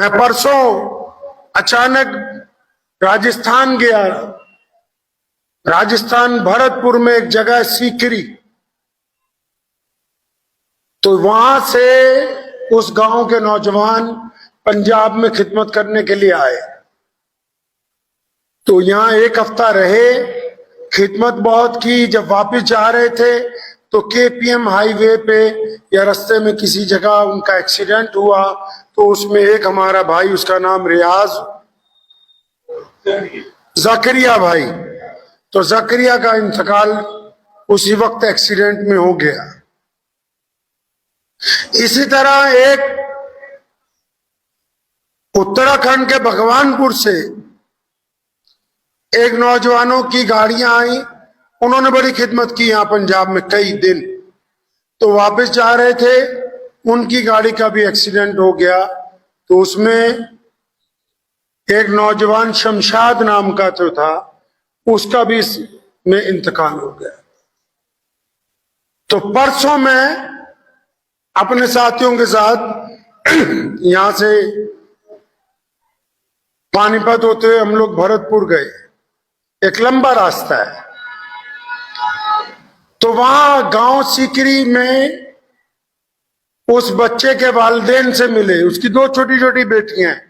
मैं परसों अचानक राजस्थान गया। राजस्थान भरतपुर में एक जगह है सीकरी, तो वहां से उस गांव के नौजवान पंजाब में खिदमत करने के लिए आए। तो यहां एक हफ्ता रहे, खिदमत बहुत की। जब वापस जा रहे थे तो केपीएम हाईवे पे या रास्ते में किसी जगह उनका एक्सीडेंट हुआ। तो उसमें एक हमारा भाई, उसका नाम रियाज जकरिया भाई, तो जकरिया का इंतकाल उसी वक्त एक्सीडेंट में हो गया। इसी तरह एक उत्तराखंड के भगवानपुर से एक नौजवानों की गाड़ियां आई, उन्होंने बड़ी खिदमत की यहां पंजाब में कई दिन। तो वापस जा रहे थे, उनकी गाड़ी का भी एक्सीडेंट हो गया। तो उसमें एक नौजवान शमशाद नाम का तो था, उसका भी में इंतकाल हो गया। तो परसों मैं अपने साथियों के साथ यहां से पानीपत होते हुए हम लोग भरतपुर गए। एक लंबा रास्ता है। तो वहां गांव सीकरी में उस बच्चे के वालिदैन से मिले। उसकी दो छोटी छोटी बेटियां हैं,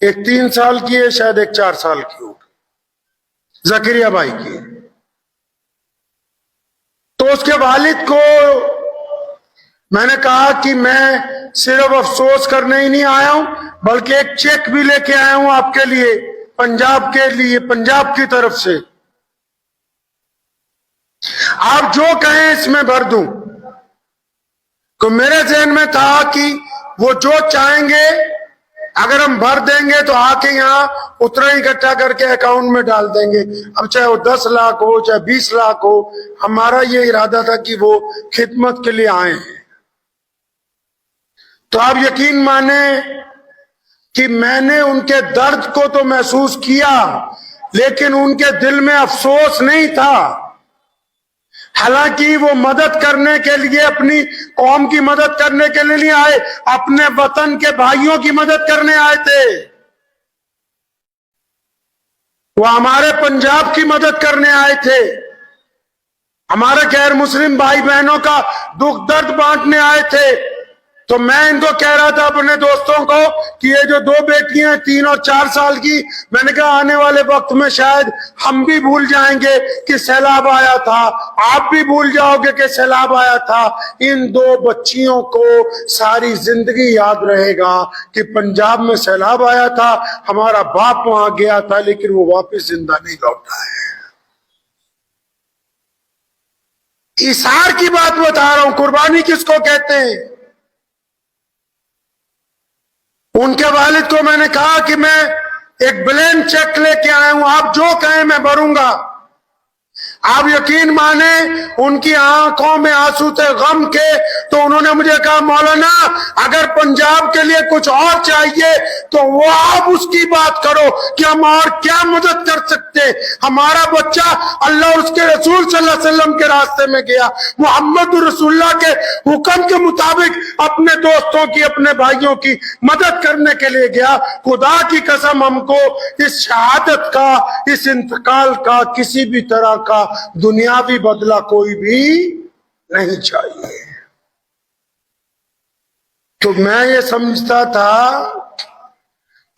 एक 3 साल की है, शायद एक 4 साल की होगी, जकरिया भाई की। तो उसके वालिद को मैंने कहा कि मैं सिर्फ अफसोस करने ही नहीं आया हूं, बल्कि एक चेक भी लेके आया हूं आपके लिए, पंजाब के लिए, पंजाब की तरफ से। आप जो कहें इसमें भर दूं। तो मेरे जहन में था कि वो जो चाहेंगे अगर हम भर देंगे तो आके यहाँ उतना इकट्ठा करके अकाउंट में डाल देंगे। अब चाहे वो 10 लाख हो, चाहे 20 लाख हो, हमारा ये इरादा था कि वो खिदमत के लिए आए हैं। तो आप यकीन माने कि मैंने उनके दर्द को तो महसूस किया, लेकिन उनके दिल में अफसोस नहीं था। हालांकि वो मदद करने के लिए, अपनी कौम की मदद करने के लिए नहीं आए, अपने वतन के भाइयों की मदद करने आए थे। वो हमारे पंजाब की मदद करने आए थे, हमारे गैर मुस्लिम भाई बहनों का दुख दर्द बांटने आए थे। तो मैं इनको कह रहा था अपने दोस्तों को कि ये जो 2 बेटियां हैं, 3 और 4 साल की, मैंने कहा आने वाले वक्त में शायद हम भी भूल जाएंगे कि सैलाब आया था, आप भी भूल जाओगे कि सैलाब आया था। इन 2 बच्चियों को सारी जिंदगी याद रहेगा कि पंजाब में सैलाब आया था, हमारा बाप वहां गया था, लेकिन वो वापस जिंदा नहीं लौटा है। इसार की बात बता रहा हूं, कुर्बानी किसको कहते हैं। उनके वालिद को मैंने कहा कि मैं एक ब्लैंक चेक लेके आया हूं, आप जो कहें मैं भरूंगा। आप यकीन माने उनकी आंखों में आंसू थे गम के। तो उन्होंने मुझे कहा मौलाना अगर पंजाब के लिए कुछ और चाहिए तो वो आप उसकी बात करो कि हम और क्या मदद कर सकते। हमारा बच्चा अल्लाह और उसके रसूल सल्लल्लाहु अलैहि वसल्लम के रास्ते में गया, मोहम्मद रसूलुल्लाह के हुक्म के मुताबिक अपने दोस्तों की, अपने भाइयों की मदद करने के लिए गया। खुदा की कसम हमको इस शहादत का, इस इंतकाल का किसी भी तरह का दुनियावी बदला कोई भी नहीं चाहिए। तो मैं ये समझता था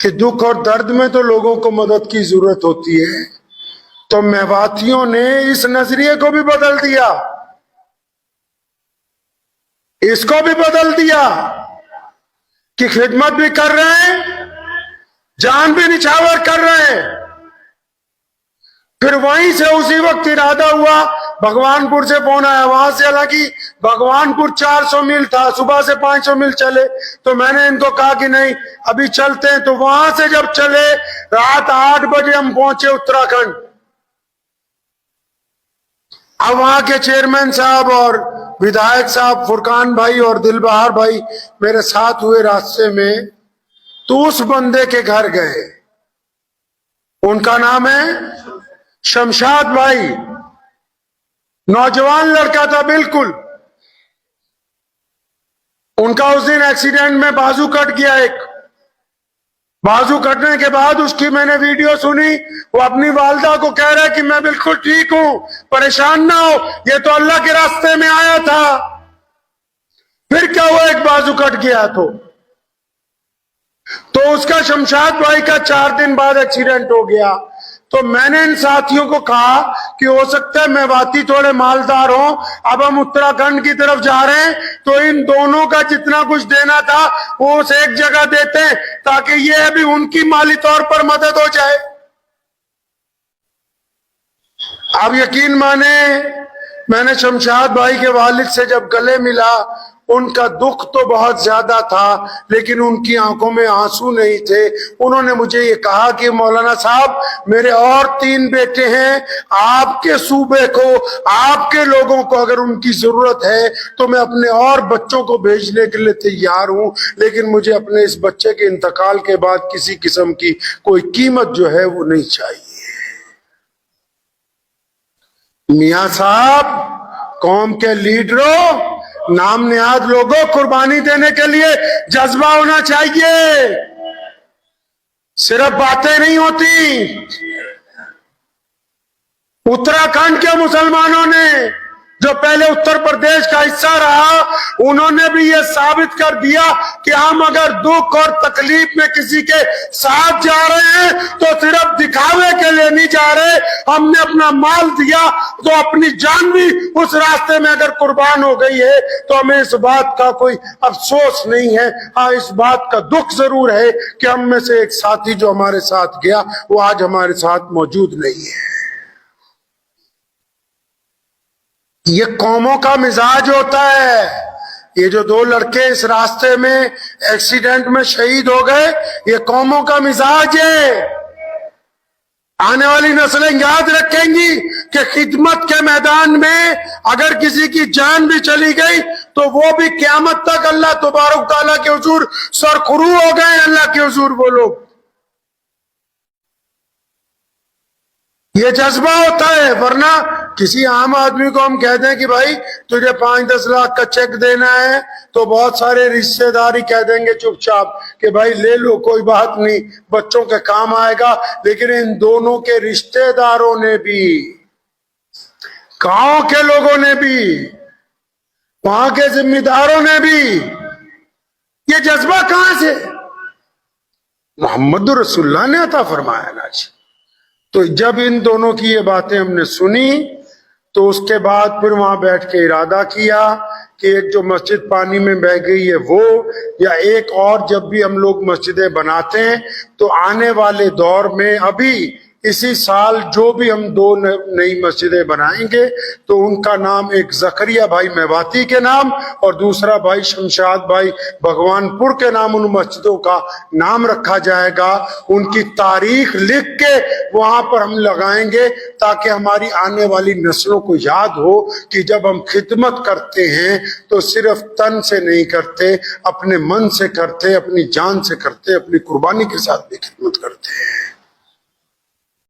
कि दुख और दर्द में तो लोगों को मदद की जरूरत होती है। तो मेवातियों ने इस नजरिए को भी बदल दिया, इसको भी बदल दिया कि खिदमत भी कर रहे हैं, जान भी निछावर कर रहे हैं। फिर वहीं से उसी वक्त इरादा हुआ, भगवानपुर से फोन आया वहां से। हालांकि भगवानपुर 400 मील था, सुबह से 500 मील चले। तो मैंने इनको कहा कि नहीं अभी चलते हैं। तो वहां से जब चले, रात 8 बजे हम पहुंचे उत्तराखंड। अब वहां के चेयरमैन साहब और विधायक साहब फुरकान भाई और दिलबहार भाई मेरे साथ हुए रास्ते में। तो उस बंदे के घर गए, उनका नाम है शमशाद भाई, नौजवान लड़का था बिल्कुल। उनका उस दिन एक्सीडेंट में बाजू कट गया एक। बाजू कटने के बाद उसकी मैंने वीडियो सुनी, वो अपनी वालदा को कह रहा है कि मैं बिल्कुल ठीक हूं, परेशान ना हो, ये तो अल्लाह के रास्ते में आया था। फिर क्या हुआ, एक बाजू कट गया तो उसका शमशाद भाई का 4 दिन बाद एक्सीडेंट हो गया। तो मैंने इन साथियों को कहा कि हो सकता है मेवाती थोड़े मालदार हो, अब हम उत्तराखंड की तरफ जा रहे हैं तो इन दोनों का जितना कुछ देना था वो उस एक जगह देते हैं ताकि ये भी उनकी माली तौर पर मदद हो जाए। आप यकीन माने, मैंने शमशाद भाई के वालिद से जब गले मिला, उनका दुख तो बहुत ज्यादा था लेकिन उनकी आंखों में आंसू नहीं थे। उन्होंने मुझे ये कहा कि मौलाना साहब, मेरे और 3 बेटे हैं, आपके सूबे को, आपके लोगों को अगर उनकी जरूरत है तो मैं अपने और बच्चों को भेजने के लिए तैयार हूं, लेकिन मुझे अपने इस बच्चे के इंतकाल के बाद किसी किस्म की कोई कीमत जो है वो नहीं चाहिए। मियां साहब, कौम के लीडरों, नाम निहाद लोगों, कुर्बानी देने के लिए जज्बा होना चाहिए, सिर्फ बातें नहीं होती। उत्तराखंड के मुसलमानों ने, जो पहले उत्तर प्रदेश का हिस्सा रहा, उन्होंने भी ये साबित कर दिया कि हम अगर दुख और तकलीफ में किसी के साथ जा रहे हैं तो सिर्फ दिखावे के लिए नहीं जा रहे। हमने अपना माल दिया तो अपनी जान भी उस रास्ते में अगर कुर्बान हो गई है तो हमें इस बात का कोई अफसोस नहीं है। हाँ, इस बात का दुख जरूर है कि हम में से एक साथी जो हमारे साथ गया वो आज हमारे साथ मौजूद नहीं है। ये कौमों का मिजाज होता है। ये जो 2 लड़के इस रास्ते में एक्सीडेंट में शहीद हो गए, ये कौमों का मिजाज है। आने वाली नस्लें याद रखेंगी कि खिदमत के मैदान में अगर किसी की जान भी चली गई तो वो भी क़यामत तक अल्लाह तबारक तआला के हुजूर सरखुरू हो गए। अल्लाह के हुजूर वो लोग, ये जज्बा होता है। वरना किसी आम आदमी को हम कह दें कि भाई तुझे 5-10 लाख का चेक देना है तो बहुत सारे रिश्तेदार कह देंगे चुपचाप कि भाई ले लो, कोई बात नहीं, बच्चों के काम आएगा। लेकिन इन दोनों के रिश्तेदारों ने भी, गांव के लोगों ने भी, वहां के जिम्मेदारों ने भी, ये जज्बा कहां से? मोहम्मद रसूलुल्लाह ने अता फरमाया ना जी। तो जब इन दोनों की ये बातें हमने सुनी तो उसके बाद फिर वहां बैठ के इरादा किया कि एक जो मस्जिद पानी में बह गई है वो, या एक और, जब भी हम लोग मस्जिदें बनाते हैं तो आने वाले दौर में अभी इसी साल जो भी हम 2 नई मस्जिदें बनाएंगे तो उनका नाम एक जकरिया भाई मेवाती के नाम और दूसरा भाई शमशाद भाई भगवानपुर के नाम उन मस्जिदों का नाम रखा जाएगा। उनकी तारीख लिख के वहां पर हम लगाएंगे ताकि हमारी आने वाली नस्लों को याद हो कि जब हम खिदमत करते हैं तो सिर्फ तन से नहीं करते, अपने मन से करते, अपनी जान से करते, अपनी कुर्बानी के साथ भी खिदमत करते हैं।